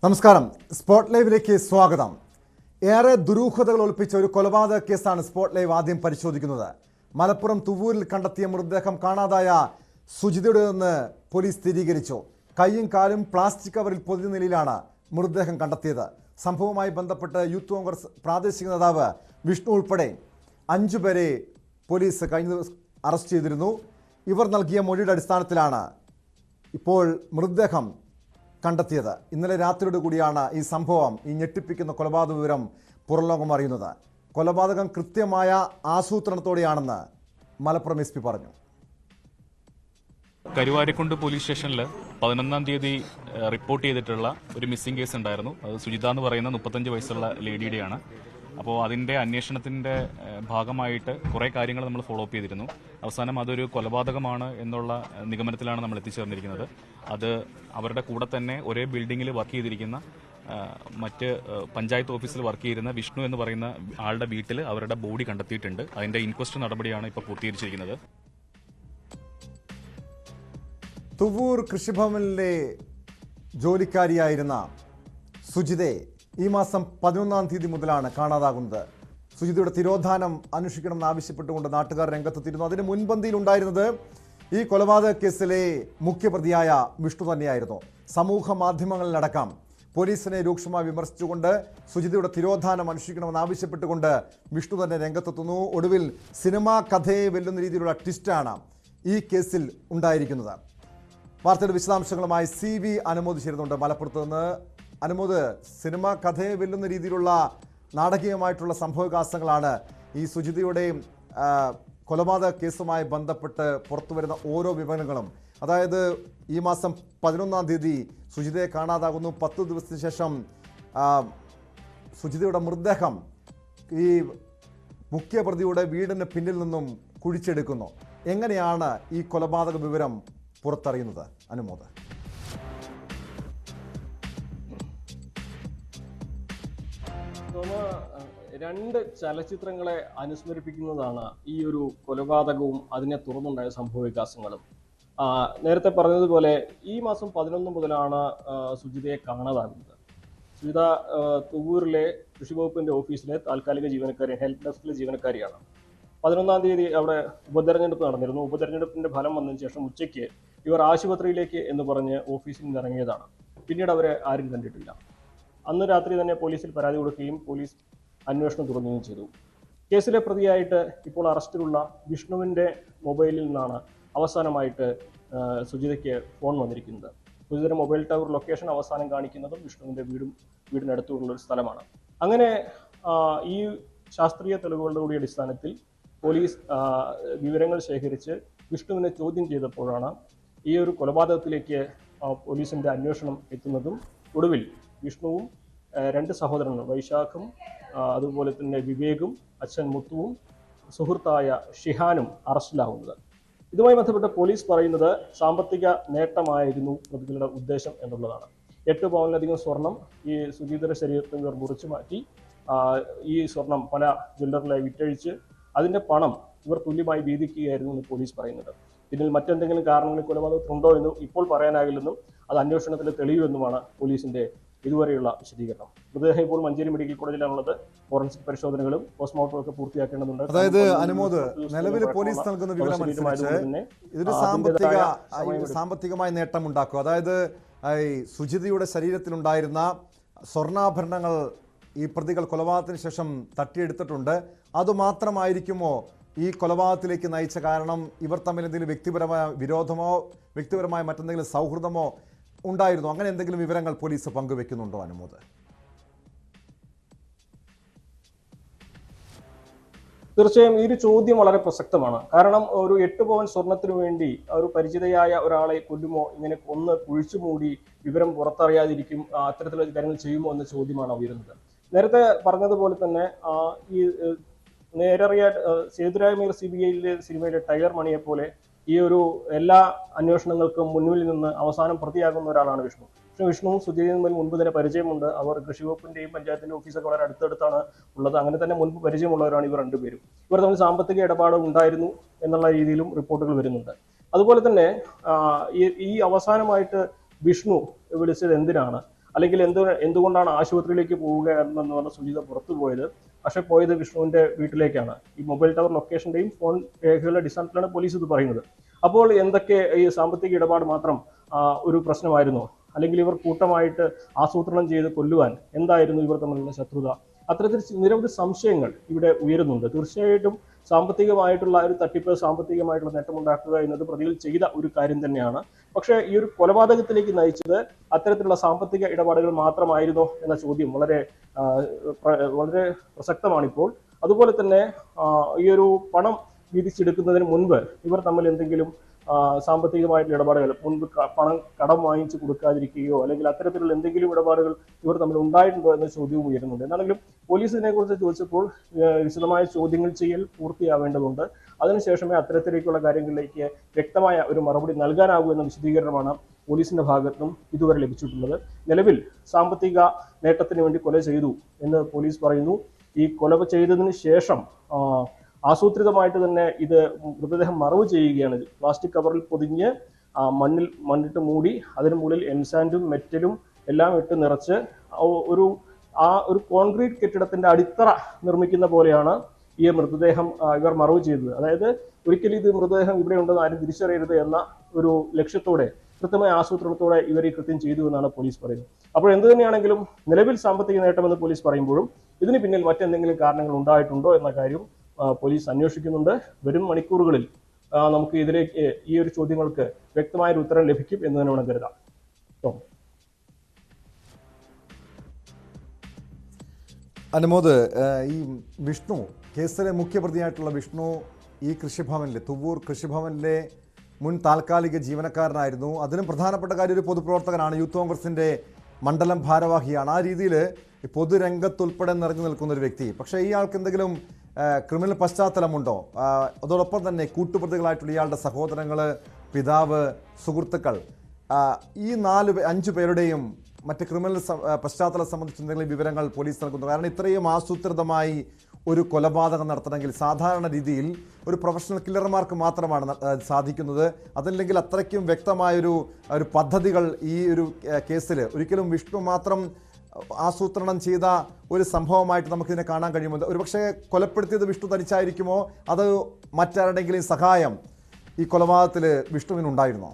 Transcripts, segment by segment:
നമസ്കാരം. സ്പോട്ട് ലൈവിലേക്ക് സ്വാഗതം. ഏറെ ദുരൂഹതകൾ ഒളിപ്പിച്ച ഒരു കൊലപാതക കേസാണ് സ്പോട്ട് ലൈവ് ആദ്യം പരിശോധിക്കുന്നത്. മലപ്പുറം തുവൂരിൽ കണ്ടെത്തിയ മൃതദേഹം കാണാതായ സുജിതയുടേതെന്ന് പോലീസ് സ്ഥിരീകരിച്ചു. കൈയും കാലും പ്ലാസ്റ്റിക് കവറിൽ പൊതിഞ്ഞ നിലയിലാണ് മൃതദേഹം കണ്ടെത്തിയത്. സംഭവവുമായി ബന്ധപ്പെട്ട് യൂത്ത് കോൺഗ്രസ് പ്രാദേശിക നേതാവ് വിഷ്ണു ഉൾപ്പെടെ 5 പേരെ പോലീസ് കഴിഞ്ഞ ദിവസം അറസ്റ്റ് ചെയ്തിരുന്നു. ഇവർ നൽകിയ മൊഴിയുടെ അടിസ്ഥാനത്തിലാണ് ഇപ്പോൾ മൃതദേഹം കണ്ടെത്തിയത്. ഇന്നലെ രാത്രിയോട് കൂടിയാണ് ഈ സംഭവം, ഈ ഞെട്ടിപ്പിക്കുന്ന കൊലപാതക വിവരം പുറംലോകം അറിയുന്നത്. കൊലപാതകം കൃത്യമായ ആസൂത്രണത്തോടെയാണെന്ന് മലപ്പുറം SP പറഞ്ഞു. കരുവാരക്കുണ്ട് പോലീസ് സ്റ്റേഷനിൽ 11-ാം തീയതി റിപ്പോർട്ട് ചെയ്തിട്ടുള്ള ഒരു മിസ്സിംഗ് കേസ് ഉണ്ടായിരുന്നു. അത് സുജിത എന്ന് പറയുന്ന 35 വയസ്സുള്ള ലേഡിയുടെയാണ്. അപ്പോൾ അതിൻ്റെ അന്വേഷണത്തിൻ്റെ ഭാഗമായിട്ട് കുറേ കാര്യങ്ങൾ നമ്മൾ ഫോളോ അപ്പ് ചെയ്തിരുന്നു. അവസാനം അതൊരു കൊലപാതകമാണ് എന്നുള്ള നിഗമനത്തിലാണ് നമ്മൾ എത്തിച്ചേർന്നിരിക്കുന്നത്. അത് അവരുടെ കൂടെ തന്നെ ഒരേ ബിൽഡിങ്ങിൽ വർക്ക് ചെയ്തിരിക്കുന്ന മറ്റ് പഞ്ചായത്ത് ഓഫീസിൽ വർക്ക് ചെയ്യുന്ന വിഷ്ണു എന്ന് പറയുന്ന ആളുടെ വീട്ടിൽ അവരുടെ ബോഡി കണ്ടെത്തിയിട്ടുണ്ട്. അതിൻ്റെ ഇൻക്വസ്റ്റ് നടപടിയാണ് ഇപ്പോൾ പൂർത്തീകരിച്ചിരിക്കുന്നത്. തുവൂർ കൃഷിഭവനിലെ ജോലിക്കാരിയായിരുന്ന സുജിതയെ ഈ മാസം 11-ാം തീയതി മുതലാണ് കാണാതാകുന്നത്. സുജിതയുടെ തിരോധാനം അന്വേഷിക്കണമെന്ന് ആവശ്യപ്പെട്ടുകൊണ്ട് നാട്ടുകാർ രംഗത്തെത്തിയിരുന്നു. അതിന് മുൻപന്തിയിലുണ്ടായിരുന്നത് ഈ കൊലപാതക കേസിലെ മുഖ്യപ്രതിയായ വിഷ്ണു തന്നെയായിരുന്നു. സമൂഹ മാധ്യമങ്ങളിലടക്കം പോലീസിനെ രൂക്ഷമായി വിമർശിച്ചുകൊണ്ട് സുജിതയുടെ തിരോധാനം അന്വേഷിക്കണമെന്ന് ആവശ്യപ്പെട്ടുകൊണ്ട് വിഷ്ണു തന്നെ രംഗത്തെത്തുന്നു. ഒടുവിൽ സിനിമാ കഥയെ വെല്ലുന്ന രീതിയിലുള്ള ട്വിസ്റ്റാണ് ഈ കേസിൽ ഉണ്ടായിരിക്കുന്നത്. വാർത്തയുടെ വിശദാംശങ്ങളുമായി CV അനുമോദ് ചേരുന്നുണ്ട് മലപ്പുറത്ത് നിന്ന്. അനുമോദ്, സിനിമ കഥയെ വെല്ലുന്ന രീതിയിലുള്ള നാടകീയമായിട്ടുള്ള സംഭവവികാസങ്ങളാണ് ഈ സുജിതയുടെയും കൊലപാതക കേസുമായി ബന്ധപ്പെട്ട് പുറത്തുവരുന്ന ഓരോ വിവരങ്ങളും. അതായത് ഈ മാസം 11-ാം തീയതി സുജിതയെ കാണാതാകുന്നു. 10 ദിവസത്തിന് ശേഷം സുജിതയുടെ മൃതദേഹം ഈ മുഖ്യപ്രതിയുടെ വീടിന് പിന്നിൽ നിന്നും കുഴിച്ചെടുക്കുന്നു. എങ്ങനെയാണ് ഈ കൊലപാതക വിവരം പുറത്തറിയുന്നത് അനുമോദ്? രണ്ട് ചലച്ചിത്രങ്ങളെ അനുസ്മരിപ്പിക്കുന്നതാണ് ഈ ഒരു കൊലപാതകവും അതിനെ തുടർന്നുണ്ടായ സംഭവവികാസങ്ങളും. നേരത്തെ പറഞ്ഞതുപോലെ ഈ മാസം 11 മുതലാണ് സുജിതയെ കാണാതാകുന്നത്. സുജിത തുവൂരിലെ കൃഷിവകുപ്പിന്റെ ഓഫീസിലെ താൽക്കാലിക ജീവനക്കാരി, ഹെൽപ്പ് ഡെസ്കിലെ ജീവനക്കാരിയാണ്. 11-ാം തീയതി അവിടെ ഉപതെരഞ്ഞെടുപ്പ് നടന്നിരുന്നു. ഉപതെരഞ്ഞെടുപ്പിന്റെ ഫലം വന്നതിന് ശേഷം ഉച്ചയ്ക്ക് ഇവർ ആശുപത്രിയിലേക്ക് എന്ന് പറഞ്ഞ് ഓഫീസിൽ നിന്ന് ഇറങ്ങിയതാണ്. പിന്നീട് അവരെ ആരും കണ്ടിട്ടില്ല. അന്ന് രാത്രി തന്നെ പോലീസിൽ പരാതി കൊടുക്കുകയും പോലീസ് അന്വേഷണം തുടങ്ങുകയും ചെയ്തു. കേസിലെ പ്രതിയായിട്ട് ഇപ്പോൾ അറസ്റ്റിലുള്ള വിഷ്ണുവിൻ്റെ മൊബൈലിൽ നിന്നാണ് അവസാനമായിട്ട് സുജിതയ്ക്ക് ഫോൺ വന്നിരിക്കുന്നത്. സുജിതയുടെ മൊബൈൽ ടവർ ലൊക്കേഷൻ അവസാനം കാണിക്കുന്നതും വിഷ്ണുവിൻ്റെ വീടിനടുത്തുള്ള ഒരു സ്ഥലമാണ്. അങ്ങനെ ഈ ശാസ്ത്രീയ തെളിവുകളുടെ കൂടി അടിസ്ഥാനത്തിൽ പോലീസ് വിവരങ്ങൾ ശേഖരിച്ച് വിഷ്ണുവിനെ ചോദ്യം ചെയ്തപ്പോഴാണ് ഈ ഒരു കൊലപാതകത്തിലേക്ക് പോലീസിൻ്റെ അന്വേഷണം എത്തുന്നതും ഒടുവിൽ വിഷ്ണുവും 2 സഹോദരങ്ങളും വൈശാഖും അതുപോലെ തന്നെ വിവേകും അച്ഛൻ മുത്തുവും സുഹൃത്തായ ഷിഹാനും അറസ്റ്റിലാവുന്നത്. ഇതുമായി ബന്ധപ്പെട്ട് പോലീസ് പറയുന്നത് സാമ്പത്തിക നേട്ടമായിരുന്നു പ്രതികളുടെ ഉദ്ദേശം എന്നുള്ളതാണ്. 8 പവനിലധികം സ്വർണം ഈ സുജിതയുടെ ശരീരത്തിൽ ഇവർ മുറിച്ചു മാറ്റി ഈ സ്വർണം പല ജ്വല്ലറിലായി വിറ്റഴിച്ച് അതിൻ്റെ പണം ഇവർ തുല്യമായി വീതിക്കുകയായിരുന്നു എന്ന് പോലീസ് പറയുന്നത്. ഇതിൽ മറ്റെന്തെങ്കിലും കാരണങ്ങൾ കൊലപാതകത്തിനുണ്ടോ എന്നും ഇപ്പോൾ പറയാനാകില്ലെന്നും അത് അന്വേഷണത്തിൽ തെളിയുമെന്നുമാണ് പോലീസിന്റെ ഇതുവരെയുള്ള വിശദീകരണം. മൃതദേഹം ഇപ്പോൾ മഞ്ചേരി മെഡിക്കൽ കോളേജിലാണുള്ളത്. ഫോറൻസിക് പരിശോധനകളും പോസ്റ്റ്മോർട്ടം ഒക്കെ പൂർത്തിയാക്കേണ്ടതുണ്ട്. അതായത് അനുമോദ്, നിലവിൽ പോലീസ് നൽകുന്ന വിവരം അനുസരിച്ച് ഇതൊരു സാമ്പത്തികമായ നേട്ടം ഉണ്ടാക്കും. അതായത് സുജിതയുടെ ശരീരത്തിലുണ്ടായിരുന്ന സ്വർണ്ണാഭരണങ്ങൾ ഈ പ്രതികൾ കൊലപാതകത്തിന് ശേഷം തട്ടിയെടുത്തിട്ടുണ്ട്. അതുമാത്രമായിരിക്കുമോ ഈ കൊലപാതകത്തിലേക്ക് നയിച്ച കാരണം? ഇവർ തമ്മിൽ എന്തെങ്കിലും വ്യക്തിപരമായ വിരോധമോ വ്യക്തിപരമായ മറ്റെന്തെങ്കിലും സൗഹൃദമോ ഉണ്ടായിരുന്നു? അങ്ങനെ എന്തെങ്കിലും വിവരങ്ങൾ പോലീസ് പങ്കുവെക്കുന്നുണ്ടോ അനുമോദ്? തീർച്ചയായും ഈ ഒരു ചോദ്യം വളരെ പ്രസക്തമാണ്. കാരണം ഒരു 8 പവൻ സ്വർണത്തിനു വേണ്ടി ഒരു പരിചിതയായ ഒരാളെ കൊല്ലുമോ, ഇങ്ങനെ കൊന്ന് കുഴിച്ചു മൂടി വിവരം പുറത്തറിയാതിരിക്കും അത്തരത്തിലുള്ള കാര്യങ്ങൾ ചെയ്യുമോ എന്ന ചോദ്യമാണ് ഉയരുന്നത്. നേരത്തെ പറഞ്ഞതുപോലെ തന്നെ ഈ നേരറിയ സേതുരായ മീർ സിനിമയിലെ ടൈഗർ മണിയെ പോലെ ഈ ഒരു എല്ലാ അന്വേഷണങ്ങൾക്കും മുന്നിൽ നിന്ന് അവസാനം പ്രതിയാകുന്ന ഒരാളാണ് വിഷ്ണു. പക്ഷേ വിഷ്ണുവും സുജിതയും തമ്മിൽ മുൻപ് തന്നെ പരിചയമുണ്ട്. അവർ കൃഷിവകുപ്പിന്റെയും പഞ്ചായത്തിന്റെ ഓഫീസൊക്കെ വളരെ അടുത്തടുത്താണ് ഉള്ളത്. അങ്ങനെ തന്നെ മുൻപ് പരിചയമുള്ളവരാണ് ഇവർ 2 പേരും. ഇവർ തമ്മിൽ സാമ്പത്തിക ഇടപാട് ഉണ്ടായിരുന്നു എന്നുള്ള രീതിയിലും റിപ്പോർട്ടുകൾ വരുന്നുണ്ട്. അതുപോലെ തന്നെ ഈ അവസാനമായിട്ട് വിഷ്ണു വിളിച്ചത് എന്തിനാണ്, അല്ലെങ്കിൽ എന്തുകൊണ്ടാണ് ആശുപത്രിയിലേക്ക് പോവുക എന്ന് പറഞ്ഞ സുജിത പുറത്തു പോയത്. പക്ഷെ പോയത് വിഷ്ണുവിന്റെ വീട്ടിലേക്കാണ്. ഈ മൊബൈൽ ടവർ ലൊക്കേഷന്റെയും ഫോൺ രേഖകളുടെ അടിസ്ഥാനത്തിലാണ് പോലീസ് ഇത് പറയുന്നത്. അപ്പോൾ എന്തൊക്കെ ഈ സാമ്പത്തിക ഇടപാട് മാത്രം ഒരു പ്രശ്നമായിരുന്നു, അല്ലെങ്കിൽ ഇവർ കൂട്ടമായിട്ട് ആസൂത്രണം ചെയ്ത് കൊല്ലുവാൻ എന്തായിരുന്നു ഇവർ തമ്മിലുള്ള ശത്രുത? അത്തരത്തിൽ നിരവധി സംശയങ്ങൾ ഇവിടെ ഉയരുന്നുണ്ട്. തീർച്ചയായിട്ടും സാമ്പത്തികമായിട്ടുള്ള ഒരു തട്ടിപ്പ്, സാമ്പത്തികമായിട്ടുള്ള നേട്ടമുണ്ടാക്കുക എന്നത് പ്രതികൾ ചെയ്ത ഒരു കാര്യം തന്നെയാണ്. പക്ഷേ ഈ ഒരു കൊലപാതകത്തിലേക്ക് നയിച്ചത് അത്തരത്തിലുള്ള സാമ്പത്തിക ഇടപാടുകൾ മാത്രമായിരുന്നോ എന്ന ചോദ്യം വളരെ പ്രസക്തമാണിപ്പോൾ. അതുപോലെ തന്നെ ഈ ഒരു പണം വീതിച്ചെടുക്കുന്നതിന് മുൻപ് ഇവർ തമ്മിൽ എന്തെങ്കിലും സാമ്പത്തികമായിട്ടുള്ള ഇടപാടുകൾ, മുൻപ് പണം കടം വാങ്ങിച്ചു കൊടുക്കാതിരിക്കുകയോ അല്ലെങ്കിൽ അത്തരത്തിലുള്ള എന്തെങ്കിലും ഇടപാടുകൾ ഇവർ തമ്മിൽ ഉണ്ടായിട്ടുണ്ടോ എന്ന ചോദ്യവും ഉയരുന്നുണ്ട്. എന്നാണെങ്കിലും പോലീസ് ഇതിനെക്കുറിച്ച് ചോദിച്ചപ്പോൾ വിശദമായ ചോദ്യങ്ങൾ ചെയ്യൽ പൂർത്തിയാവേണ്ടതുണ്ട്. അതിനുശേഷമേ അത്തരത്തിലേക്കുള്ള കാര്യങ്ങളിലേക്ക് വ്യക്തമായ ഒരു മറുപടി നൽകാനാകൂ എന്ന വിശദീകരണമാണ് പോലീസിന്റെ ഭാഗത്തും ഇതുവരെ ലഭിച്ചിട്ടുള്ളത്. നിലവിൽ സാമ്പത്തിക നേട്ടത്തിന് വേണ്ടി കൊല ചെയ്തു എന്ന് പോലീസ് പറയുന്നു. ഈ കൊല ചെയ്തതിന് ശേഷം ആസൂത്രിതമായിട്ട് തന്നെ ഇത് മൃതദേഹം മറവ് ചെയ്യുകയാണ്. പ്ലാസ്റ്റിക് കവറിൽ പൊതിഞ്ഞ് മണ്ണിട്ട് മൂടി അതിന് മുകളിൽ എംസാൻഡും മെറ്റലും എല്ലാം ഇട്ട് നിറച്ച് ഒരു കോൺക്രീറ്റ് കെട്ടിടത്തിന്റെ അടിത്തറ നിർമ്മിക്കുന്ന പോലെയാണ് ഈ മൃതദേഹം ഇവർ മറവ് ചെയ്തത്. അതായത് ഒരിക്കലും ഇത് മൃതദേഹം ഇവിടെ ഉണ്ടെന്ന് ആരും തിരിച്ചറിയരുത് എന്ന ഒരു ലക്ഷ്യത്തോടെ, കൃത്യമായ ആസൂത്രണത്തോടെ ഇവർ ഈ കൃത്യം ചെയ്തു എന്നാണ് പോലീസ് പറയുന്നത്. അപ്പോൾ എന്ത് തന്നെയാണെങ്കിലും നിലവിൽ സാമ്പത്തിക നേട്ടമെന്ന് പോലീസ് പറയുമ്പോഴും ഇതിന് പിന്നിൽ മറ്റെന്തെങ്കിലും കാരണങ്ങൾ ഉണ്ടായിട്ടുണ്ടോ എന്ന കാര്യം പോലീസ് അന്വേഷിക്കുന്നുണ്ട്. വരും മണിക്കൂറുകളിൽ നമുക്ക് ഇതിലേക്ക് ഈ ഒരു ചോദ്യങ്ങൾക്ക് വ്യക്തമായൊരു ഉത്തരം ലഭിക്കും എന്ന് തന്നെ വേണം കരുതാം. അനുമോദ്, ഈ വിഷ്ണു കേസിലെ മുഖ്യപ്രതിയായിട്ടുള്ള വിഷ്ണു ഈ കൃഷിഭവനിലെ, തുവൂർ കൃഷിഭവനിലെ മുൻ താൽക്കാലിക ജീവനക്കാരനായിരുന്നു. അതിനും പ്രധാനപ്പെട്ട കാര്യം ഒരു പൊതുപ്രവർത്തകനാണ്, യൂത്ത് കോൺഗ്രസിൻ്റെ മണ്ഡലം ഭാരവാഹിയാണ്. ആ രീതിയിൽ പൊതുരംഗത്തുൾപ്പെടെ നിറഞ്ഞു നിൽക്കുന്ന ഒരു വ്യക്തി. പക്ഷേ ഇയാൾക്ക് എന്തെങ്കിലും ക്രിമിനൽ പശ്ചാത്തലമുണ്ടോ? അതോടൊപ്പം തന്നെ കൂട്ടുപ്രതികളായിട്ടുള്ള ഇയാളുടെ സഹോദരങ്ങൾ, പിതാവ്, സുഹൃത്തുക്കൾ, ഈ 5 പേരുടെയും മറ്റ് ക്രിമിനൽ പശ്ചാത്തലം സംബന്ധിച്ച് എന്തെങ്കിലും വിവരങ്ങൾ പോലീസ് നൽകുന്നു? കാരണം ഇത്രയും ആസൂത്രിതമായി ഒരു കൊലപാതകം നടത്തണമെങ്കിൽ സാധാരണ രീതിയിൽ ഒരു പ്രൊഫഷണൽ കില്ലർമാർക്ക് മാത്രമാണ് സാധിക്കുന്നത്. അതല്ലെങ്കിൽ അത്രയ്ക്കും വ്യക്തമായൊരു പദ്ധതികൾ ഈ ഒരു കേസിൽ ഒരിക്കലും വിഷ്ണു മാത്രം ആസൂത്രണം ചെയ്ത ഒരു സംഭവമായിട്ട് നമുക്കിതിനെ കാണാൻ കഴിയുമോ? ഒരുപക്ഷെ കൊലപ്പെടുത്തിയത് വിഷ്ണു തനിച്ചായിരിക്കുമോ? അത് മറ്റാരുടെങ്കിലും സഹായം ഈ കൊലപാതകത്തിൽ വിഷ്ണുവിനുണ്ടായിരുന്നോ?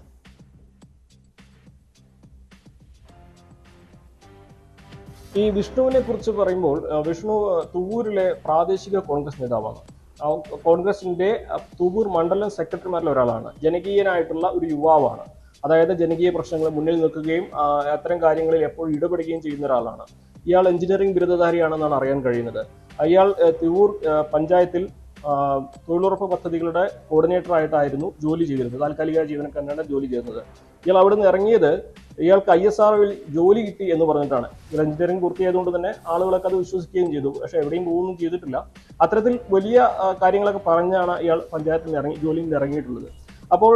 ഈ വിഷ്ണുവിനെ കുറിച്ച് പറയുമ്പോൾ, വിഷ്ണു തുവൂരിലെ പ്രാദേശിക കോൺഗ്രസ് നേതാവാണ്. കോൺഗ്രസിന്റെ തുവൂർ മണ്ഡലം സെക്രട്ടറിമാരിൽ ഒരാളാണ്. ജനകീയനായിട്ടുള്ള ഒരു യുവാവാണ്. അതായത് ജനകീയ പ്രശ്നങ്ങൾ മുന്നിൽ നിൽക്കുകയും അത്തരം കാര്യങ്ങളിൽ എപ്പോഴും ഇടപെടുകയും ചെയ്യുന്ന ഒരാളാണ്. ഇയാൾ എഞ്ചിനീയറിംഗ് ബിരുദധാരിയാണെന്നാണ് അറിയാൻ കഴിയുന്നത്. ഇയാൾ തിവൂർ പഞ്ചായത്തിൽ തൊഴിലുറപ്പ് പദ്ധതികളുടെ കോർഡിനേറ്റർ ആയിട്ടായിരുന്നു ജോലി ചെയ്തിരുന്നത്. താൽക്കാലിക ജീവനക്കാരനാണ് ജോലി ചെയ്യുന്നത്. ഇയാൾ അവിടെ നിന്ന് ഇറങ്ങിയത് ഇയാൾക്ക് ISROയിൽ ജോലി കിട്ടി എന്ന് പറഞ്ഞിട്ടാണ്. എഞ്ചിനീയറിംഗ് പൂർത്തിയായതുകൊണ്ട് തന്നെ ആളുകളൊക്കെ അത് വിശ്വസിക്കുകയും ചെയ്തു. പക്ഷെ എവിടെയും പോകുകയൊന്നും ചെയ്തിട്ടില്ല. അത്തരത്തിൽ വലിയ കാര്യങ്ങളൊക്കെ പറഞ്ഞാണ് ഇയാൾ പഞ്ചായത്തിൽ നിന്ന് ജോലിയിൽ നിന്ന് ഇറങ്ങിയിട്ടുള്ളത്. അപ്പോൾ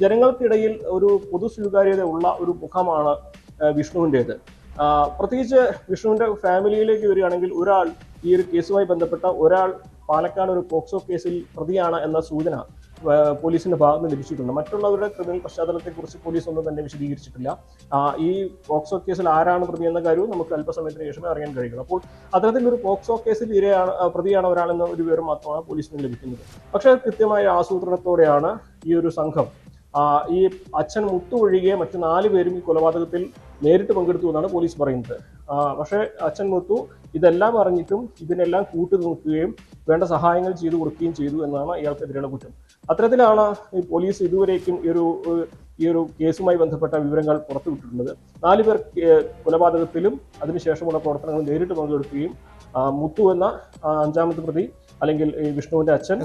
ജനങ്ങൾക്കിടയിൽ ഒരു പൊതു സ്വീകാര്യത ഉള്ള ഒരു മുഖമാണ് വിഷ്ണുവിൻ്റേത്. പ്രത്യേകിച്ച് വിഷ്ണുവിന്റെ ഫാമിലിയിലേക്ക് വരികയാണെങ്കിൽ ഒരാൾ, ഈ ഒരു കേസുമായി ബന്ധപ്പെട്ട ഒരാൾ പാലക്കാട് ഒരു പോക്സോ കേസിൽ പ്രതിയാണ് എന്ന സൂചന പോലീസിന്റെ ഭാഗത്ത് ലഭിച്ചിട്ടുണ്ട്. മറ്റുള്ളവരുടെ ക്രിമിനൽ പശ്ചാത്തലത്തെക്കുറിച്ച് പോലീസ് ഒന്നും തന്നെ വിശദീകരിച്ചിട്ടില്ല. ഈ പോക്സോ കേസിൽ ആരാണ് പ്രതി എന്ന കാര്യവും നമുക്ക് അല്പസമയത്തിന് ശേഷമേ അറിയാൻ കഴിയുള്ളൂ. അപ്പോൾ അത്തരത്തിലൊരു പോക്സോ കേസിൽ പ്രതിയാണ് ഒരാളെന്ന ഒരു വിവരം മാത്രമാണ് പോലീസിന് ലഭിക്കുന്നത്. പക്ഷേ കൃത്യമായ ആസൂത്രണത്തോടെയാണ് ഈ ഒരു സംഘം, ഈ അച്ഛൻ മുത്തു ഒഴികെ മറ്റു 4 പേരും ഈ കൊലപാതകത്തിൽ നേരിട്ട് പങ്കെടുത്തു എന്നാണ് പോലീസ് പറയുന്നത്. പക്ഷേ അച്ഛൻ മുത്തു ഇതെല്ലാം അറിഞ്ഞിട്ടും ഇതിനെല്ലാം കൂട്ടുനിൽക്കുകയും വേണ്ട സഹായങ്ങൾ ചെയ്തു കൊടുക്കുകയും ചെയ്തു എന്നാണ് ഇയാൾക്കെതിരെയുള്ള കുറ്റം. അത്തരത്തിലാണ് ഈ പോലീസ് ഇതുവരേക്കും ഈ ഒരു കേസുമായി ബന്ധപ്പെട്ട വിവരങ്ങൾ പുറത്തുവിട്ടിട്ടുള്ളത്. 4 പേർ കൊലപാതകത്തിലും അതിനുശേഷമുള്ള പ്രവർത്തനങ്ങൾ നേരിട്ട് പങ്കെടുക്കുകയും മുത്തു എന്ന 5ാമത്തെ പ്രതി അല്ലെങ്കിൽ ഈ വിഷ്ണുവിന്റെ അച്ഛൻ,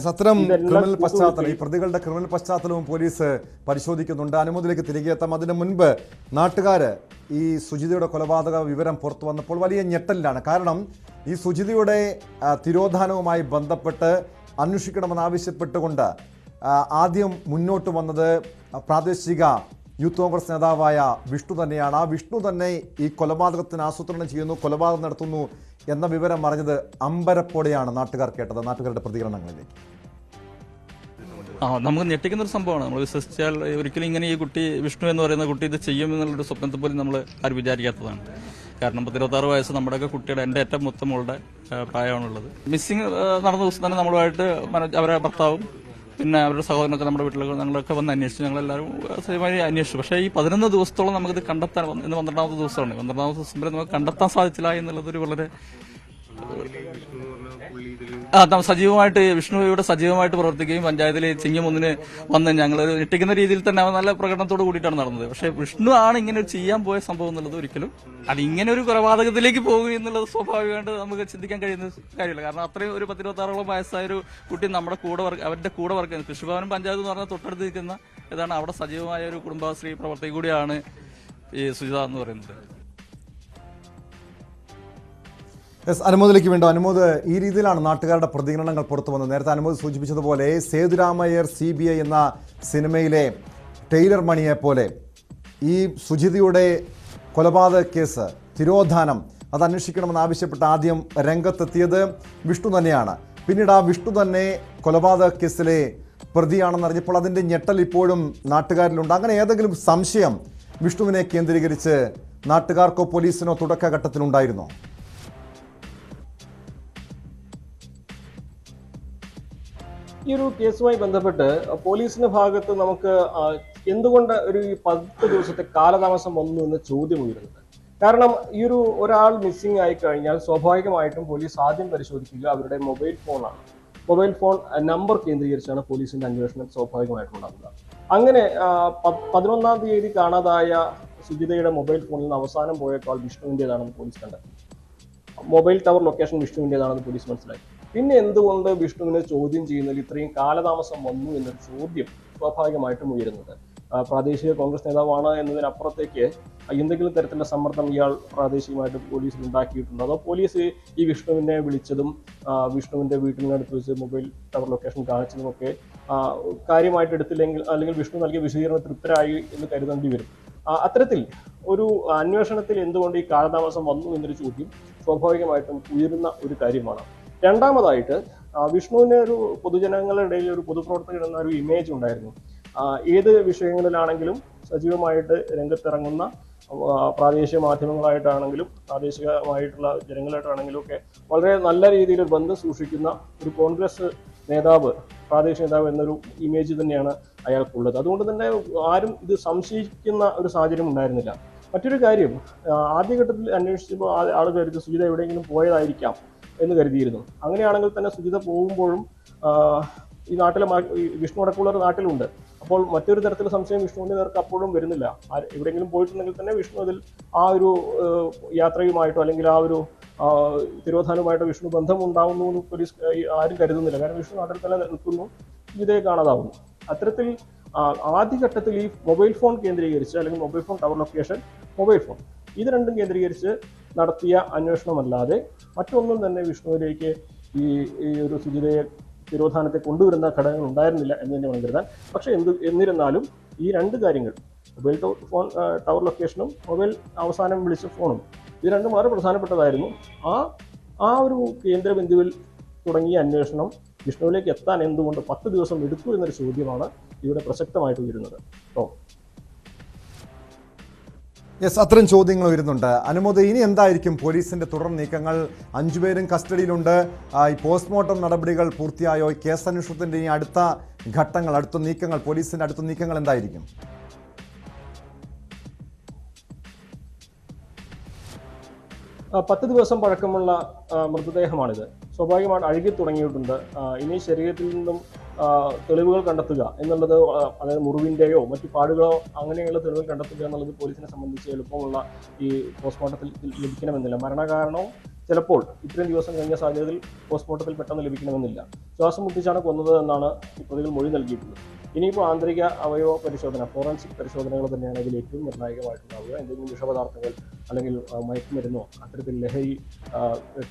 ക്രിമിനൽ പശ്ചാത്തലം, ഈ പ്രതികളുടെ ക്രിമിനൽ പശ്ചാത്തലവും പോലീസ് പരിശോധിക്കുന്നുണ്ട്. അനുമതിയിലേക്ക് തിരികെ എത്താം. അതിനു മുൻപ് നാട്ടുകാര് ഈ സുജിതയുടെ കൊലപാതക വിവരം പുറത്തു വന്നപ്പോൾ വലിയ ഞെട്ടലിലാണ്. കാരണം ഈ സുജിതയുടെ തിരോധാനവുമായി ബന്ധപ്പെട്ട് അന്വേഷിക്കണമെന്നാവശ്യപ്പെട്ടുകൊണ്ട് ആദ്യം മുന്നോട്ട് വന്നത് പ്രാദേശിക യൂത്ത് കോൺഗ്രസ് നേതാവായ വിഷ്ണു തന്നെയാണ്. ആ വിഷ്ണു തന്നെ ഈ കൊലപാതകത്തിന് ആസൂത്രണം ചെയ്യുന്നു, കൊലപാതകം നടത്തുന്നു എന്ന വിവരം അറിഞ്ഞത് അമ്പരപ്പോടെയാണ് നാട്ടുകാർ കേട്ടത്. നാട്ടുകാരുടെ പ്രതികരണങ്ങളിലേക്ക് നമുക്ക് ഞെട്ടിക്കുന്ന ഒരു സംഭവമാണ്. നമ്മൾ വിശ്വസിച്ചാൽ ഒരിക്കലും ഇങ്ങനെ ഈ കുട്ടി, വിഷ്ണു എന്ന് പറയുന്ന കുട്ടി ഇത് ചെയ്യുമെന്നുള്ളൊരു സ്വപ്നത്തെ പോലും നമ്മൾ ആരും വിചാരിക്കാത്തതാണ്. കാരണം 26 വയസ്സ് നമ്മുടെയൊക്കെ കുട്ടിയുടെ എൻ്റെ ഏറ്റവും മൂത്ത മോളുടെ പ്രായമാണുള്ളത്. മിസ്സിംഗ് നടന്ന ദിവസം തന്നെ നമ്മളുമായിട്ട് അവരെ ഭർത്താവും പിന്നെ അവരുടെ സഹോദരനൊക്കെ നമ്മുടെ വീട്ടിലൊക്കെ ഞങ്ങളൊക്കെ വന്ന് അന്വേഷിച്ചു. ഞങ്ങളെല്ലാവരും സേവമായി അന്വേഷിച്ചു. പക്ഷേ ഈ 11 ദിവസത്തോളം നമുക്കിത് കണ്ടെത്താൻ, ഇന്ന് 12ാമത്തെ ദിവസമാണ്, 12ാമത്തെ ദിവസം വരെ നമുക്ക് കണ്ടെത്താൻ സാധിച്ചില്ല എന്നുള്ളതൊരു വളരെ സജീവമായിട്ട് വിഷ്ണു ഇവിടെ സജീവമായിട്ട് പ്രവർത്തിക്കുകയും പഞ്ചായത്തിൽ ചിങ്ങം 1 വന്ന് ഞങ്ങൾ ഞെട്ടിക്കുന്ന രീതിയിൽ തന്നെ നല്ല പ്രകടനത്തോട് കൂടിയിട്ടാണ് നടന്നത്. പക്ഷേ വിഷ്ണു ആണ് ഇങ്ങനെ ചെയ്യാൻ പോയ സംഭവം എന്നുള്ളത് ഒരിക്കലും അത് ഇങ്ങനെ ഒരു കൊലപാതകത്തിലേക്ക് പോകുക എന്നുള്ളത് സ്വാഭാവികമായിട്ട് നമുക്ക് ചിന്തിക്കാൻ കഴിയുന്ന കാര്യമില്ല. കാരണം അത്രയും ഒരു 26ഓളം വയസ്സായ ഒരു കുട്ടി നമ്മുടെ കൂടെ അവരുടെ കൂടെ വർക്ക് ചെയ്യുന്നത് കൃഷിഭവനും പഞ്ചായത്ത് എന്ന് പറഞ്ഞാൽ തൊട്ടടുത്ത് നിൽക്കുന്ന ഇതാണ് അവിടെ സജീവമായ ഒരു കുടുംബശ്രീ പ്രവർത്തക കൂടിയാണ് ഈ സുജിത എന്ന് പറയുന്നത്. അനുമോദിലേക്ക് വേണ്ട അനുമോദ്, ഈ രീതിയിലാണ് നാട്ടുകാരുടെ പ്രതികരണങ്ങൾ പുറത്തു വന്നത്. നേരത്തെ അനുമോദ് സൂചിപ്പിച്ചതുപോലെ സേതുരാമയ്യർ CBI എന്ന സിനിമയിലെ ടൈലർ മണിയെ പോലെ ഈ സുജിതയുടെ കൊലപാതക കേസ് തിരോധാനം അത് അന്വേഷിക്കണമെന്ന് ആവശ്യപ്പെട്ട് ആദ്യം രംഗത്തെത്തിയത് വിഷ്ണു തന്നെയാണ്. പിന്നീട് ആ വിഷ്ണു തന്നെ കൊലപാതക കേസിലെ പ്രതിയാണെന്നറിഞ്ഞപ്പോൾ അതിൻ്റെ ഞെട്ടൽ ഇപ്പോഴും നാട്ടുകാരിലുണ്ട്. അങ്ങനെ ഏതെങ്കിലും സംശയം വിഷ്ണുവിനെ കേന്ദ്രീകരിച്ച് നാട്ടുകാർക്കോ പോലീസിനോ തുടക്കഘട്ടത്തിലുണ്ടായിരുന്നോ? ഈ ഒരു കേസുമായി ബന്ധപ്പെട്ട് പോലീസിന്റെ ഭാഗത്ത് നമുക്ക് എന്തുകൊണ്ട് ഒരു 10 ദിവസത്തെ കാലതാമസം വന്നു എന്ന ചോദ്യം ഉയരുന്നുണ്ട്. കാരണം ഈ ഒരു ഒരാൾ മിസ്സിംഗ് ആയി കഴിഞ്ഞാൽ സ്വാഭാവികമായിട്ടും പോലീസ് ആദ്യം പരിശോധിക്കുക അവരുടെ മൊബൈൽ ഫോണാണ്. മൊബൈൽ ഫോൺ നമ്പർ കേന്ദ്രീകരിച്ചാണ് പോലീസിന്റെ അന്വേഷണം സ്വാഭാവികമായിട്ടും ഉണ്ടാകുക. അങ്ങനെ 11-ാം തീയതി കാണാതായ സുജിതയുടെ മൊബൈൽ ഫോണിൽ നിന്ന് അവസാനം പോയ കോൾ വിഷ്ണുവിൻ്റെതാണെന്ന് പോലീസ് കണ്ടെത്തി. മൊബൈൽ ടവർ ലൊക്കേഷൻ വിഷ്ണുവിൻ്റെതാണെന്ന് പോലീസ് മനസ്സിലാക്കി. പിന്നെ എന്തുകൊണ്ട് വിഷ്ണുവിനെ ചോദ്യം ചെയ്യുന്നതിൽ ഇത്രയും കാലതാമസം വന്നു എന്നൊരു ചോദ്യം സ്വാഭാവികമായിട്ടും ഉയരുന്നത്. പ്രാദേശിക കോൺഗ്രസ് നേതാവാണ് എന്നതിനപ്പുറത്തേക്ക് എന്തെങ്കിലും തരത്തിലുള്ള സമ്മർദ്ദം ഇയാൾ പ്രാദേശികമായിട്ട് പോലീസിൽ ഉണ്ടാക്കിയിട്ടുണ്ടോ? അതോ പോലീസ് ഈ വിഷ്ണുവിനെ വിളിച്ചതും വിഷ്ണുവിന്റെ വീട്ടിനടുത്ത് വെച്ച് മൊബൈൽ ടവർ ലൊക്കേഷൻ കാണിച്ചതുമൊക്കെ കാര്യമായിട്ട് എടുത്തില്ലെങ്കിൽ അല്ലെങ്കിൽ വിഷ്ണു നൽകിയ വിശദീകരണത്തിൽ തൃപ്തരായി എന്ന് കരുതേണ്ടി വരും. അത്തരത്തിൽ ഒരു അന്വേഷണത്തിൽ എന്തുകൊണ്ട് ഈ കാലതാമസം വന്നു എന്നൊരു ചോദ്യം സ്വാഭാവികമായിട്ടും ഉയരുന്ന ഒരു കാര്യമാണ്. രണ്ടാമതായിട്ട് വിഷ്ണുവിന് ഒരു പൊതുജനങ്ങളുടെ ഇടയിൽ ഒരു പൊതുപ്രവർത്തകൻ എന്ന ഒരു ഇമേജ് ഉണ്ടായിരുന്നു. ഏത് വിഷയങ്ങളിലാണെങ്കിലും സജീവമായിട്ട് രംഗത്തിറങ്ങുന്ന പ്രാദേശിക മാധ്യമങ്ങളായിട്ടാണെങ്കിലും പ്രാദേശികമായിട്ടുള്ള ജനങ്ങളായിട്ടാണെങ്കിലും ഒക്കെ വളരെ നല്ല രീതിയിൽ ഒരു ബന്ധം സൂക്ഷിക്കുന്ന ഒരു കോൺഗ്രസ് നേതാവ്, പ്രാദേശിക നേതാവ് എന്നൊരു ഇമേജ് തന്നെയാണ് അയാൾക്കുള്ളത്. അതുകൊണ്ട് തന്നെ ആരും ഇത് സംശയിക്കുന്ന ഒരു സാഹചര്യം ഉണ്ടായിരുന്നില്ല. മറ്റൊരു കാര്യം, ആദ്യഘട്ടത്തിൽ അന്വേഷിച്ചപ്പോൾ ആളുകൾ കരുതി സുജിത എവിടെയെങ്കിലും പോയതായിരിക്കാം എന്ന് കരുതിയിരുന്നു. അങ്ങനെയാണെങ്കിൽ തന്നെ സുജിത പോകുമ്പോഴും ഈ നാട്ടിലെ വിഷ്ണു അടക്കമുള്ള ഒരു നാട്ടിലുണ്ട്. അപ്പോൾ മറ്റൊരു തരത്തിലുള്ള സംശയം വിഷ്ണുവിന്റെ നേർക്ക് അപ്പോഴും വരുന്നില്ല. എവിടെയെങ്കിലും പോയിട്ടുണ്ടെങ്കിൽ തന്നെ വിഷ്ണു അതിൽ ആ ഒരു യാത്രയുമായിട്ടോ അല്ലെങ്കിൽ ആ ഒരു തിരോധാനവുമായിട്ടോ വിഷ്ണു ബന്ധം ഉണ്ടാവുന്നു എന്ന് പോലീസ് ആരും കരുതുന്നില്ല. കാരണം വിഷ്ണു നാട്ടിൽ തന്നെ നിൽക്കുന്നു, സുജിതയെ കാണാതാവുന്നു. അത്തരത്തിൽ ആദ്യഘട്ടത്തിൽ ഈ മൊബൈൽ ഫോൺ കേന്ദ്രീകരിച്ച് അല്ലെങ്കിൽ mobile phone tower location, mobile phone ഇത് രണ്ടും കേന്ദ്രീകരിച്ച് നടത്തിയ അന്വേഷണമല്ലാതെ മറ്റൊന്നും തന്നെ വിഷ്ണുവിലേക്ക് ഈ ഒരു സുജിതയെ തിരോധാനത്തെ കൊണ്ടുവരുന്ന ഘടകങ്ങൾ ഉണ്ടായിരുന്നില്ല എന്ന് തന്നെ വേണം കരുതാൻ. പക്ഷെ എന്നിരുന്നാലും ഈ രണ്ട് കാര്യങ്ങൾ, മൊബൈൽ ഫോൺ ടവർ ലൊക്കേഷനും മൊബൈൽ അവസാനം വിളിച്ച ഫോണും, ഇത് രണ്ടും വളരെ പ്രധാനപ്പെട്ടതായിരുന്നു. ആ ഒരു കേന്ദ്രബിന്ദുവിൽ തുടങ്ങിയ അന്വേഷണം വിഷ്ണുവിലേക്ക് എത്താൻ എന്തുകൊണ്ട് 10 ദിവസം എടുത്തു എന്നൊരു ചോദ്യമാണ് ഇവിടെ പ്രസക്തമായിട്ട് വരുന്നത്. യെസ്, അത്തരം ചോദ്യങ്ങൾ വരുന്നുണ്ട്. അനുമോദ്, ഇനി എന്തായിരിക്കും പോലീസിന്റെ തുടർ നീക്കങ്ങൾ? 5 പേരും കസ്റ്റഡിയിലുണ്ട്. ഈ പോസ്റ്റ്മോർട്ടം നടപടികൾ പൂർത്തിയായോ? കേസ് അന്വേഷണത്തിന്റെ ഇനി അടുത്ത ഘട്ടങ്ങൾ, അടുത്ത നീക്കങ്ങൾ, പോലീസിന്റെ അടുത്ത നീക്കങ്ങൾ എന്തായിരിക്കും? 10 ദിവസം പഴക്കമുള്ള മൃതദേഹമാണിത്. സ്വാഭാവികമായിട്ട് അഴുകി തുടങ്ങിയിട്ടുണ്ട്. ഇനി ശരീരത്തിൽ നിന്നും തെളിവുകൾ കണ്ടെത്തുക എന്നുള്ളത്, അതായത് മുറിവിൻ്റെയോ മറ്റു പാടുകളോ അങ്ങനെയുള്ള തെളിവുകൾ കണ്ടെത്തുക എന്നുള്ളത് പോലീസിനെ സംബന്ധിച്ച് എളുപ്പമുള്ള ഈ പോസ്റ്റ്മോർട്ടത്തിൽ ലഭിക്കണമെന്നില്ല. മരണകാരണവും ചിലപ്പോൾ ഇത്രയും ദിവസം കഴിഞ്ഞ സാഹചര്യത്തിൽ പോസ്റ്റ്മോർട്ടത്തിൽ പെട്ടെന്ന് ലഭിക്കണമെന്നില്ല. ശ്വാസം മുട്ടിച്ചാണ് കൊന്നത് എന്നാണ് ഈ പ്രതികൾ മൊഴി നൽകിയിട്ടുള്ളത്. ഇനിയിപ്പോൾ ആന്തരിക അവയവ പരിശോധന, ഫോറൻസിക് പരിശോധനകൾ തന്നെയാണ് ഇതിൽ ഏറ്റവും നിർണായകമായിട്ടുണ്ടാവുക. എന്തെങ്കിലും വിഷപദാർത്ഥങ്ങൾ അല്ലെങ്കിൽ മയക്കുമരുന്നോ അത്തരത്തിൽ ലഹരി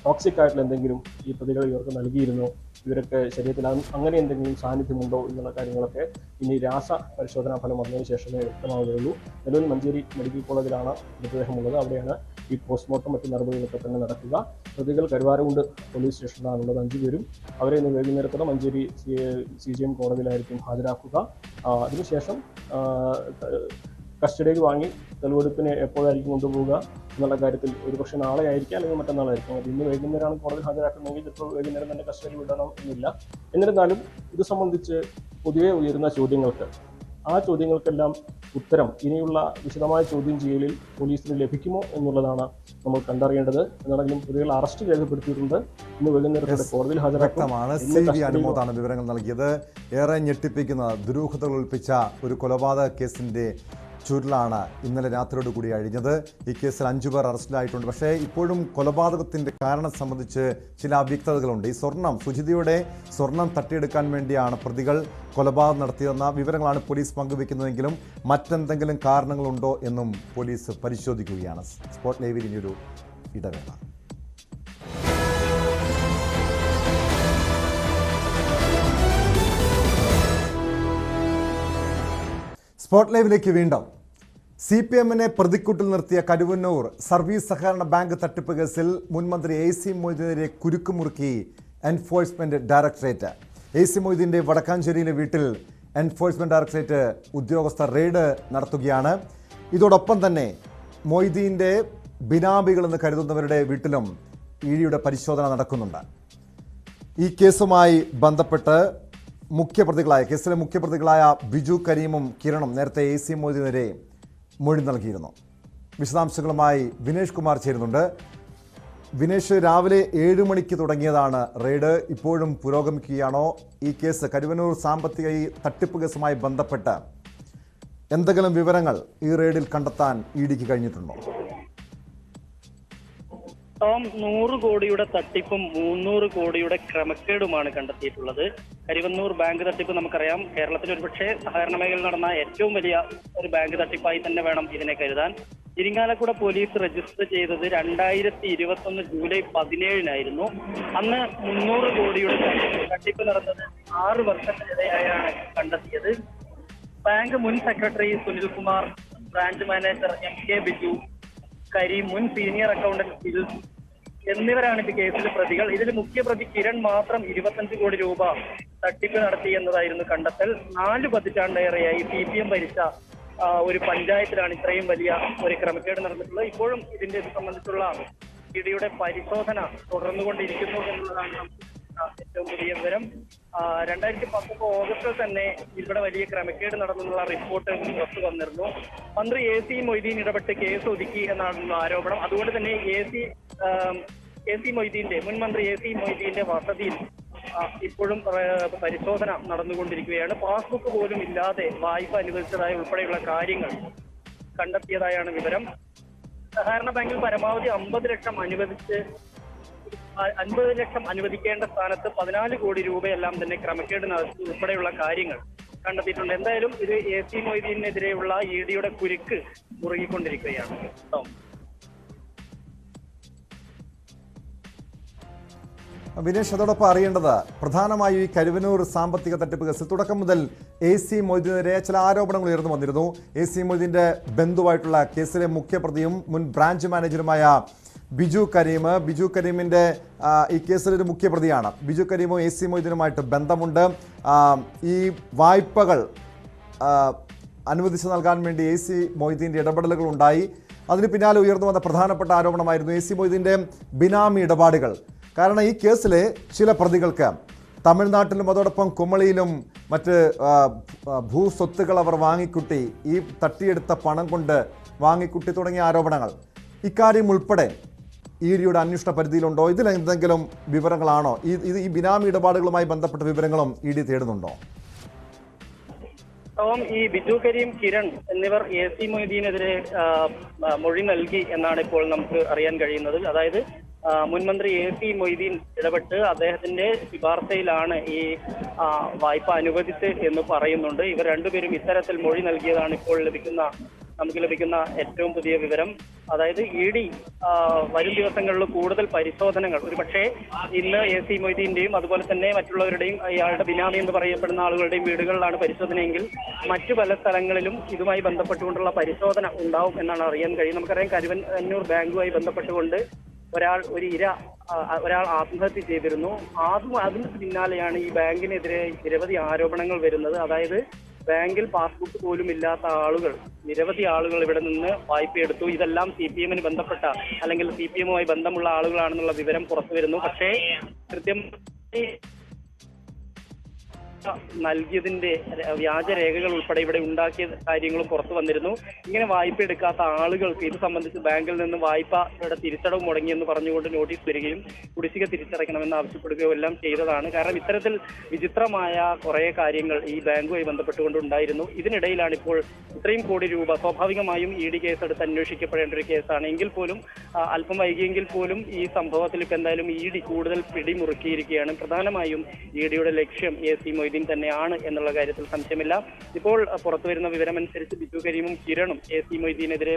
ടോക്സിക് ആയിട്ടുള്ള എന്തെങ്കിലും ഈ പ്രതികൾ ഇവർക്ക് നൽകിയിരുന്നോ, ഇവരൊക്കെ ശരീരത്തിൽ അങ്ങനെ എന്തെങ്കിലും സാന്നിധ്യമുണ്ടോ എന്നുള്ള കാര്യങ്ങളൊക്കെ ഇനി രാസ പരിശോധനാ ഫലം വന്നതിന് ശേഷമേ വ്യക്തമാവുകയുള്ളൂ. നിലവിൽ മഞ്ചേരി മെഡിക്കൽ കോളേജിലാണ് മൃതദേഹമുള്ളത്. അവിടെയാണ് ഈ പോസ്റ്റ്മോർട്ടം മറ്റ് നടപടികളൊക്കെ തന്നെ നടക്കുക. പ്രതികൾ കരുവാരകുണ്ട് പോലീസ് സ്റ്റേഷനിലാണുള്ളത് 5 പേരും. അവരെ ഇന്ന് വൈകുന്നേരത്തോടെ മഞ്ചേരി CJM കോടതിയിലായിരിക്കും ഹാജരാക്കുക. അതിനുശേഷം കസ്റ്റഡിയിൽ വാങ്ങി തെളിവെടുപ്പിന് എപ്പോഴായിരിക്കും കൊണ്ടുപോവുക എന്നുള്ള കാര്യത്തിൽ ഒരുപക്ഷെ നാളെ ആയിരിക്കാം അല്ലെങ്കിൽ മറ്റന്നാളായിരിക്കും. അത് ഇന്ന് വൈകുന്നേരമാണ് കോടതി ഹാജരാക്കുന്നതെങ്കിൽ ചിലപ്പോൾ വൈകുന്നേരം തന്നെ കസ്റ്റഡിയിൽ വിടണം എന്നില്ല. എന്നിരുന്നാലും ഇത് സംബന്ധിച്ച് പൊതുവെ ഉയരുന്ന ആ ചോദ്യങ്ങൾക്കെല്ലാം ഉത്തരം ഇനിയുള്ള വിശദമായ ചോദ്യം ചെയ്യലിൽ പോലീസിന് ലഭിക്കുമോ എന്നുള്ളതാണ് നമ്മൾ കണ്ടറിയേണ്ടത്. എന്നാണെങ്കിലും പ്രതികൾ അറസ്റ്റ് രേഖപ്പെടുത്തിയിട്ടുണ്ട്. ഇന്ന് വൈകുന്നേരത്തോടെ കോടതിയിൽ വ്യക്തമാണ്. CV അനുമോദാണ് വിവരങ്ങൾ നൽകിയത്. ഏറെ ഞെട്ടിപ്പിക്കുന്ന ദുരൂഹതകൾ ഒളിപ്പിച്ച ഒരു കൊലപാതക കേസിന്റെ ചുരുളാണ് ഇന്നലെ രാത്രിയോട് കൂടി അഴിഞ്ഞത്. ഈ കേസിൽ 5 പേർ അറസ്റ്റിലായിട്ടുണ്ട്. പക്ഷേ ഇപ്പോഴും കൊലപാതകത്തിന്റെ കാരണം സംബന്ധിച്ച് ചില അവ്യക്തതകളുണ്ട്. ഈ സുജിതയുടെ സ്വർണം തട്ടിയെടുക്കാൻ വേണ്ടിയാണ് പ്രതികൾ കൊലപാതകം നടത്തിയതെന്ന വിവരങ്ങളാണ് പോലീസ് പങ്കുവെക്കുന്നതെങ്കിലും മറ്റെന്തെങ്കിലും കാരണങ്ങളുണ്ടോ എന്നും പോലീസ് പരിശോധിക്കുകയാണ്. സ്പോട്ട് ലൈവിൽ ഇനിയൊരു ഇടവേള. സ്പോട്ട് ലൈവിലേക്ക് വീണ്ടും. CPM-നെ പ്രതിക്കൂട്ടിൽ നിർത്തിയ കരുവന്നൂർ സർവീസ് സഹകരണ ബാങ്ക് തട്ടിപ്പ് കേസിൽ മുൻമന്ത്രി AC മൊയ്തീനെതിരെ കുരുക്കുമുറുക്കി എൻഫോഴ്സ്മെന്റ് ഡയറക്ടറേറ്റ്. AC മൊയ്തീൻ്റെ വടക്കാഞ്ചേരിയിലെ വീട്ടിൽ എൻഫോഴ്സ്മെന്റ് ഡയറക്ടറേറ്റ് ഉദ്യോഗസ്ഥർ റെയ്ഡ് നടത്തുകയാണ്. ഇതോടൊപ്പം തന്നെ മൊയ്തീൻ്റെ ബിനാമികളെന്ന് കരുതുന്നവരുടെ വീട്ടിലും ഇഡിയുടെ പരിശോധന നടക്കുന്നുണ്ട്. ഈ കേസുമായി ബന്ധപ്പെട്ട് കേസിലെ മുഖ്യപ്രതികളായ ബിജു കരീമും കിരണും നേരത്തെ AC മൊയ്തീനെതിരെ മൊഴി നൽകിയിരുന്നു. വിശദാംശങ്ങളുമായി വിനേഷ് കുമാർ ചേരുന്നുണ്ട്. വിനേഷ്, രാവിലെ 7 മണിക്ക് തുടങ്ങിയതാണ് റെയ്ഡ്. ഇപ്പോഴും പുരോഗമിക്കുകയാണോ? ഈ കേസ് കരുവന്നൂർ സാമ്പത്തിക ഈ തട്ടിപ്പ് കേസുമായി ബന്ധപ്പെട്ട് എന്തെങ്കിലും വിവരങ്ങൾ ഈ റെയ്ഡിൽ കണ്ടെത്താൻ ഇഡിക്ക് കഴിഞ്ഞിട്ടുണ്ടോ? 100 കോടിയുടെ തട്ടിപ്പും 300 കോടിയുടെ ക്രമക്കേടുമാണ് കണ്ടെത്തിയിട്ടുള്ളത്. കരുവന്നൂർ ബാങ്ക് തട്ടിപ്പ് നമുക്കറിയാം, കേരളത്തിൽ ഒരുപക്ഷെ സഹകരണ മേഖലയിൽ നടന്ന ഏറ്റവും വലിയ ഒരു ബാങ്ക് തട്ടിപ്പായി തന്നെ വേണം ഇതിനെ കരുതാൻ. ഇരിങ്ങാലക്കുട പോലീസ് രജിസ്റ്റർ ചെയ്തത് 2021 ജൂലൈ 17-നായിരുന്നു. അന്ന് 300 കോടിയുടെ തട്ടിപ്പ് നടന്നത് 6 വർഷത്തിനിടെയായാണ് കണ്ടെത്തിയത്. ബാങ്ക് മുൻ secretary Sunilkumar, branch manager MK Biju, Kareem, മുൻ സീനിയർ അക്കൗണ്ടന്റ് എന്നിവരാണ് ഇത് കേസിൽ പ്രതികൾ. ഇതിൽ മുഖ്യപ്രതി കിരൺ മാത്രം 25 കോടി രൂപ തട്ടിപ്പ് നടത്തി എന്നതായിരുന്നു കണ്ടെത്തൽ. 4 പതിറ്റാണ്ടേറെയായി CPM ഭരിച്ച ഒരു പഞ്ചായത്തിലാണ് ഇത്രയും വലിയ ഒരു ക്രമക്കേട് നടന്നിട്ടുള്ളത്. ഇപ്പോഴും ഇതിന്റെ ഇത് സംബന്ധിച്ചുള്ള ഇഡിയുടെ പരിശോധന തുടർന്നുകൊണ്ടിരിക്കുന്നു എന്നുള്ളതാണ് ഏറ്റവും പുതിയ വിവരം. 2010 ഓഗസ്റ്റിൽ തന്നെ ഇവിടെ വലിയ ക്രമക്കേട് നടന്നുള്ള റിപ്പോർട്ട് പുറത്തു വന്നിരുന്നു. മന്ത്രി AC മൊയ്തീൻ ഇടപെട്ട് കേസ് ഒതുക്കി എന്നാണ് ആരോപണം. അതുകൊണ്ട് തന്നെ മുൻ മന്ത്രി AC മൊയ്തീന്റെ വസതിയിൽ ഇപ്പോഴും പരിശോധന നടന്നുകൊണ്ടിരിക്കുകയാണ്. പാസ്ബുക്ക് പോലും ഇല്ലാതെ വായ്പ അനുവദിച്ചതായി ഉൾപ്പെടെയുള്ള കാര്യങ്ങൾ കണ്ടെത്തിയതായാണ് വിവരം. സഹകരണ ബാങ്കിൽ പരമാവധി 50 ലക്ഷം അനുവദിക്കേണ്ട സ്ഥാനത്ത് 14 കോടി രൂപയെല്ലാം തന്നെ ക്രമക്കേട് നടത്തി ഉൾപ്പെടെയുള്ള കാര്യങ്ങൾ കണ്ടെത്തിയിട്ടുണ്ട്. എന്തായാലും ഇത് AC മൊയ്തീനെതിരെയുള്ള ഇഡിയുടെ കുരുക്ക് മുറുകിക്കൊണ്ടിരിക്കുകയാണ്. വിനേഷ്, അതോടൊപ്പം അറിയേണ്ടത് പ്രധാനമായും ഈ കരുവന്നൂർ സാമ്പത്തിക തട്ടിപ്പ് കേസിൽ തുടക്കം മുതൽ AC മൊയ്തീനെതിരെ ചില ആരോപണങ്ങൾ ഉയർന്നു വന്നിരുന്നു. AC മൊയ്തീൻ്റെ ബന്ധുവായിട്ടുള്ള കേസിലെ മുഖ്യപ്രതിയും മുൻ ബ്രാഞ്ച് മാനേജറുമായ ബിജു കരീമിൻ്റെ ഈ കേസിലൊരു മുഖ്യപ്രതിയാണ്. ബിജു കരീമും AC മൊയ്തീനുമായിട്ട് ബന്ധമുണ്ട്. ഈ വായ്പകൾ അനുവദിച്ചു നൽകാൻ വേണ്ടി AC മൊയ്തീൻ്റെ ഇടപെടലുകൾ ഉണ്ടായി. അതിന് പിന്നാലെ ഉയർന്നു വന്ന പ്രധാനപ്പെട്ട ആരോപണമായിരുന്നു AC മൊയ്തീൻ്റെ ബിനാമി ഇടപാടുകൾ. കാരണം ഈ കേസിലെ ചില പ്രതികൾക്ക് തമിഴ്നാട്ടിലും അതോടൊപ്പം കുമളിയിലും മറ്റ് ഭൂസ്വത്തുകൾ അവർ വാങ്ങിക്കൂട്ടി, ഈ തട്ടിയെടുത്ത പണം കൊണ്ട് വാങ്ങിക്കൂട്ടി തുടങ്ങിയ ആരോപണങ്ങൾ, ഇക്കാര്യം ഉൾപ്പെടെ ഇഡിയുടെ അന്വേഷണ പരിധിയിലുണ്ടോ? ഇതിൽ എന്തെങ്കിലും വിവരങ്ങളാണോ? ഈ ബിനാമി ഇടപാടുകളുമായി ബന്ധപ്പെട്ട വിവരങ്ങളും ഇഡി തേടുന്നുണ്ടോ? ഈ ബിജു കരീം, കിരൺ എന്നിവർ AC മൊയ്തീനെതിരെ മൊഴി നൽകി എന്നാണ് ഇപ്പോൾ നമുക്ക് അറിയാൻ കഴിയുന്നത്. അതായത് മുൻമന്ത്രി AC മൊയ്തീൻ ഇടപെട്ട് അദ്ദേഹത്തിന്റെ ശുപാർശയിലാണ് ഈ വായ്പ അനുവദിച്ച് എന്ന് പറയുന്നുണ്ട്. ഇവർ രണ്ടുപേരും ഇത്തരത്തിൽ മൊഴി നൽകിയതാണ് ഇപ്പോൾ നമുക്ക് ലഭിക്കുന്ന ഏറ്റവും പുതിയ വിവരം. അതായത് ഇഡി വരും ദിവസങ്ങളിൽ കൂടുതൽ പരിശോധനകൾ, ഒരു പക്ഷേ ഇന്ന് AC മൊയ്തീന്റെയും അതുപോലെ തന്നെ മറ്റുള്ളവരുടെയും ഇയാളുടെ ബിനാമി എന്ന് പറയപ്പെടുന്ന ആളുകളുടെയും വീടുകളിലാണ് പരിശോധനയെങ്കിൽ മറ്റു പല സ്ഥലങ്ങളിലും ഇതുമായി ബന്ധപ്പെട്ടുകൊണ്ടുള്ള പരിശോധന ഉണ്ടാവും എന്നാണ് അറിയാൻ കഴിയും. നമുക്കറിയാം, കരുവന്നൂർ ബാങ്കുമായി ബന്ധപ്പെട്ടുകൊണ്ട് ഒരാൾ ആത്മഹത്യ ചെയ്തിരുന്നു. അതിന് പിന്നാലെയാണ് ഈ ബാങ്കിനെതിരെ നിരവധി ആരോപണങ്ങൾ വരുന്നത്. അതായത് ബാങ്കിൽ പാസ്ബുക്ക് പോലും ഇല്ലാത്ത ആളുകൾ, നിരവധി ആളുകൾ ഇവിടെ നിന്ന് വായ്പയെടുത്തു. ഇതെല്ലാം CPM-ന് ബന്ധപ്പെട്ട അല്ലെങ്കിൽ CPM-മായി ബന്ധമുള്ള ആളുകളാണെന്നുള്ള വിവരം പുറത്തു വരുന്നു. പക്ഷേ കൃത്യമായി നൽകിയതിന്റെ വ്യാജരേഖകൾ ഉൾപ്പെടെ ഇവിടെ ഉണ്ടാക്കിയ കാര്യങ്ങളും പുറത്തു വന്നിരുന്നു. ഇങ്ങനെ വായ്പ എടുക്കാത്ത ആളുകൾക്ക് ഇത് സംബന്ധിച്ച് ബാങ്കിൽ നിന്ന് വായ്പയുടെ തിരിച്ചടവ് മുടങ്ങിയെന്ന് പറഞ്ഞുകൊണ്ട് നോട്ടീസ് വരികയും കുടിശ്ശിക തിരിച്ചടയ്ക്കണമെന്ന് ആവശ്യപ്പെടുകയോ എല്ലാം ചെയ്തതാണ്. കാരണം ഇത്തരത്തിൽ വിചിത്രമായ കുറെ കാര്യങ്ങൾ ഈ ബാങ്കുമായി ബന്ധപ്പെട്ടുകൊണ്ടുണ്ടായിരുന്നു. ഇതിനിടയിലാണ് ഇപ്പോൾ ഇത്രയും കോടി രൂപ സ്വാഭാവികമായും ED കേസെടുത്ത് അന്വേഷിക്കപ്പെടേണ്ട ഒരു കേസാണ്. എങ്കിൽ പോലും അല്പം വൈകിയെങ്കിൽ പോലും ഈ സംഭവത്തിൽ ഇപ്പം എന്തായാലും ED കൂടുതൽ പിടിമുറുക്കിയിരിക്കുകയാണ്. പ്രധാനമായും EDയുടെ ലക്ഷ്യം AC മൊയ്തീൻ തന്നെയാണ് എന്നുള്ള കാര്യത്തിൽ സംശയമില്ല. ഇപ്പോൾ പുറത്തുവരുന്ന വിവരമനുസരിച്ച് ബിജു കരീമും കിരണും AC മൊയ്തീനെതിരെ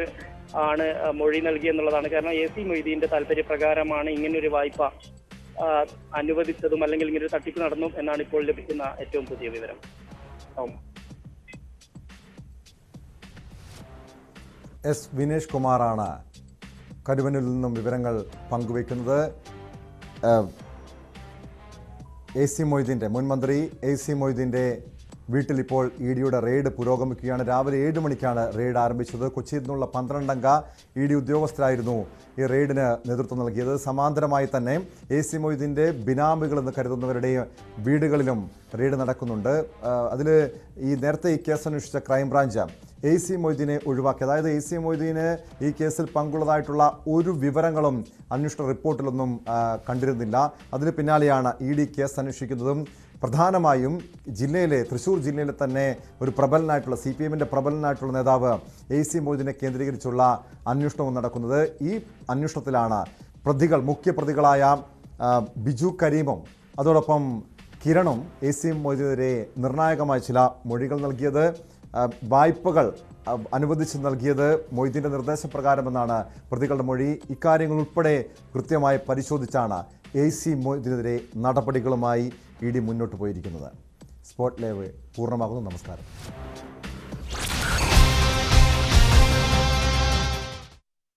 ആണ് മൊഴി നൽകിയെന്നുള്ളതാണ്. കാരണം AC മൊയ്തീന്റെ താല്പര്യപ്രകാരമാണ് ഇങ്ങനൊരു വായ്പ അനുവദിച്ചതും അല്ലെങ്കിൽ ഇങ്ങനൊരു തട്ടിപ്പ് നടന്നു എന്നാണ് ഇപ്പോൾ ലഭിക്കുന്ന ഏറ്റവും പുതിയ വിവരം. S. വിനേഷ് കുമാറാണ് കരുവന്നൂരിൽ നിന്നും വിവരങ്ങൾ പങ്കുവയ്ക്കുന്നത്. AC മൊയ്തീൻ്റെ മുൻ മന്ത്രി AC മൊയ്തീൻ്റെ വീട്ടിൽ ഇപ്പോൾ EDയുടെ റെയ്ഡ് പുരോഗമിക്കുകയാണ്. രാവിലെ 7 മണിക്കാണ് റെയ്ഡ് ആരംഭിച്ചത്. കൊച്ചിയിൽ നിന്നുള്ള 12 ED ഉദ്യോഗസ്ഥരായിരുന്നു ഈ റെയ്ഡിന് നേതൃത്വം നൽകിയത്. സമാന്തരമായി തന്നെ AC മൊയ്തീൻ്റെ ബിനാമികളെന്ന് കരുതുന്നവരുടെ വീടുകളിലും റെയ്ഡ് നടക്കുന്നുണ്ട്. അതിൽ നേരത്തെ ഈ കേസ് അന്വേഷിച്ച ക്രൈംബ്രാഞ്ച് AC മൊയ്തീനെ ഒഴിവാക്കി. അതായത് AC മൊയ്തീന് ഈ കേസിൽ പങ്കുള്ളതായിട്ടുള്ള ഒരു വിവരങ്ങളും അന്വേഷണ റിപ്പോർട്ടിലൊന്നും കണ്ടിരുന്നില്ല. അതിന് പിന്നാലെയാണ് ED കേസ് അന്വേഷിക്കുന്നതും. പ്രധാനമായും തൃശ്ശൂർ ജില്ലയിലെ തന്നെ ഒരു പ്രബലനായിട്ടുള്ള CPM-ൻ്റെ പ്രബലനായിട്ടുള്ള നേതാവ് AC മൊയ്തീനെ കേന്ദ്രീകരിച്ചുള്ള അന്വേഷണവും നടക്കുന്നത്. ഈ അന്വേഷണത്തിലാണ് മുഖ്യപ്രതികളായ ബിജു കരീമും അതോടൊപ്പം കിരണും AC മൊയ്തീനെതിരെ നിർണായകമായ ചില മൊഴികൾ നൽകിയത്. വായ്പകൾ അനുവദിച്ച് നൽകിയത് മൊയ്തീൻ്റെ നിർദ്ദേശപ്രകാരമെന്നാണ് പ്രതികളുടെ മൊഴി. ഇക്കാര്യങ്ങൾ ഉൾപ്പെടെ കൃത്യമായി പരിശോധിച്ചാണ് AC മൊയ്തീനെതിരെ നടപടികളുമായി ED മുന്നോട്ട് പോയിരിക്കുന്നത്. സ്പോട്ട് ലൈവ് പൂർണ്ണമാകുന്നു. നമസ്കാരം.